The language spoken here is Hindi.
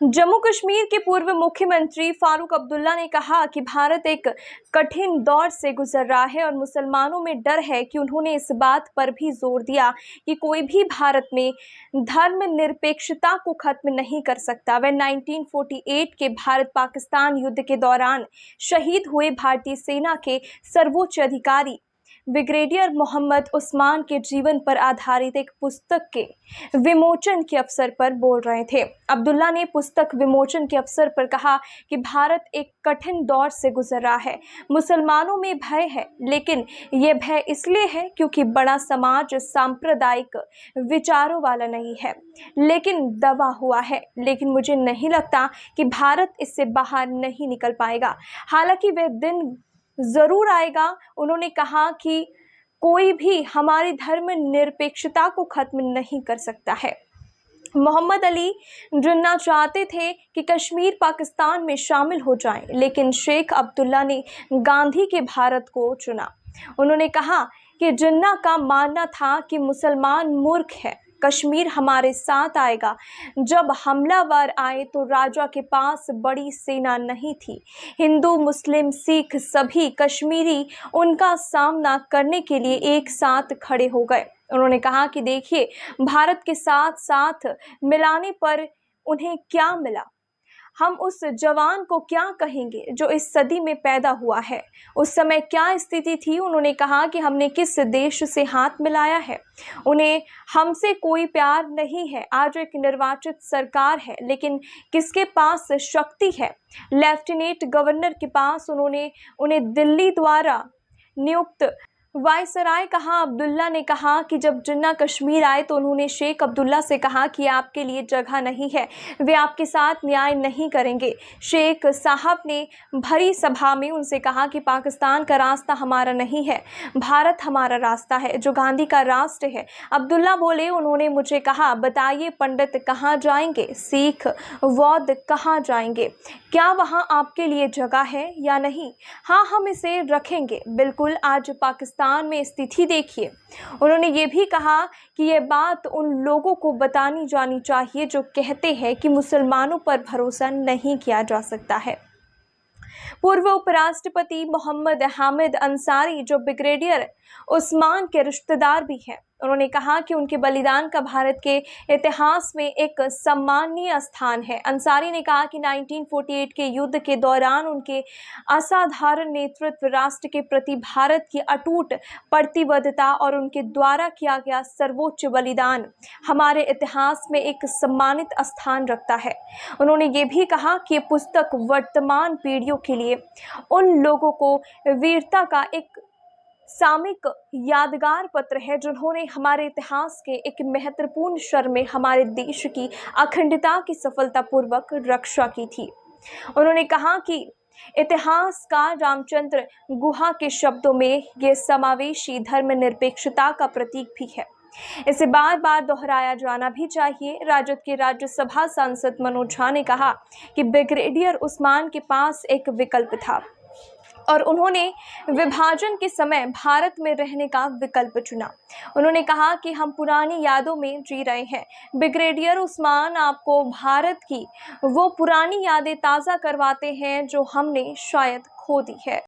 जम्मू कश्मीर के पूर्व मुख्यमंत्री फारूक अब्दुल्ला ने कहा कि भारत एक कठिन दौर से गुजर रहा है और मुसलमानों में डर है कि उन्होंने इस बात पर भी जोर दिया कि कोई भी भारत में धर्मनिरपेक्षता को खत्म नहीं कर सकता। वह 1948 के भारत पाकिस्तान युद्ध के दौरान शहीद हुए भारतीय सेना के सर्वोच्च अधिकारी ब्रिगेडियर मोहम्मद उस्मान के जीवन पर आधारित एक पुस्तक के विमोचन के अवसर पर बोल रहे थे। अब्दुल्ला ने पुस्तक विमोचन के अवसर पर कहा कि भारत एक कठिन दौर से गुजर रहा है। मुसलमानों में भय है, लेकिन ये भय इसलिए है क्योंकि बड़ा समाज सांप्रदायिक विचारों वाला नहीं है, लेकिन दबा हुआ है। लेकिन मुझे नहीं लगता कि भारत इससे बाहर नहीं निकल पाएगा। हालांकि वह दिन जरूर आएगा। उन्होंने कहा कि कोई भी हमारी धर्मनिरपेक्षता को खत्म नहीं कर सकता है। मोहम्मद अली जिन्ना चाहते थे कि कश्मीर पाकिस्तान में शामिल हो जाए, लेकिन शेख अब्दुल्ला ने गांधी के भारत को चुना। उन्होंने कहा कि जिन्ना का मानना था कि मुसलमान मूर्ख है, कश्मीर हमारे साथ आएगा। जब हमलावर आए तो राजा के पास बड़ी सेना नहीं थी। हिंदू, मुस्लिम, सिख सभी कश्मीरी उनका सामना करने के लिए एक साथ खड़े हो गए। उन्होंने कहा कि देखिए, भारत के साथ साथ मिलाने पर उन्हें क्या मिला। हम उस जवान को क्या कहेंगे जो इस सदी में पैदा हुआ है। उस समय क्या स्थिति थी। उन्होंने कहा कि हमने किस देश से हाथ मिलाया है, उन्हें हमसे कोई प्यार नहीं है। आज एक निर्वाचित सरकार है, लेकिन किसके पास शक्ति है? लेफ्टिनेंट गवर्नर के पास। उन्हें दिल्ली द्वारा नियुक्त वायसराय कहा। अब्दुल्ला ने कहा कि जब जिन्ना कश्मीर आए तो उन्होंने शेख अब्दुल्ला से कहा कि आपके लिए जगह नहीं है, वे आपके साथ न्याय नहीं करेंगे। शेख साहब ने भरी सभा में उनसे कहा कि पाकिस्तान का रास्ता हमारा नहीं है, भारत हमारा रास्ता है, जो गांधी का राष्ट्र है। अब्दुल्ला बोले, उन्होंने मुझे कहा, बताइए पंडित कहाँ जाएंगे, सिख बौद्ध कहाँ जाएंगे, क्या वहाँ आपके लिए जगह है या नहीं? हाँ, हम इसे रखेंगे बिल्कुल। आज पाकिस्तान में स्थिति देखिए। उन्होंने ये भी कहा कि ये बात उन लोगों को बतानी जानी चाहिए जो कहते हैं कि मुसलमानों पर भरोसा नहीं किया जा सकता है। पूर्व उपराष्ट्रपति मोहम्मद हामिद अंसारी, जो ब्रिगेडियर उस्मान के रिश्तेदार भी हैं, उन्होंने कहा कि उनके बलिदान का भारत के इतिहास में एक सम्माननीय स्थान है। अंसारी ने कहा कि 1948 के युद्ध के दौरान उनके असाधारण नेतृत्व, राष्ट्र के प्रति भारत की अटूट प्रतिबद्धता और उनके द्वारा किया गया सर्वोच्च बलिदान हमारे इतिहास में एक सम्मानित स्थान रखता है। उन्होंने ये भी कहा कि ये पुस्तक वर्तमान पीढ़ियों के लिए उन लोगों को वीरता का एक सामयिक यादगार पत्र है जिन्होंने हमारे इतिहास के एक महत्वपूर्ण क्षण में हमारे देश की अखंडता की सफलतापूर्वक रक्षा की थी। उन्होंने कहा कि इतिहासकार रामचंद्र गुहा के शब्दों में ये समावेशी धर्मनिरपेक्षता का प्रतीक भी है। इसे बार बार दोहराया जाना भी चाहिए। राजद के राज्यसभा सांसद मनोज झा ने कहा कि ब्रिगेडियर उस्मान के पास एक विकल्प था और उन्होंने विभाजन के समय भारत में रहने का विकल्प चुना। उन्होंने कहा कि हम पुरानी यादों में जी रहे हैं। ब्रिगेडियर उस्मान आपको भारत की वो पुरानी यादें ताज़ा करवाते हैं जो हमने शायद खो दी है।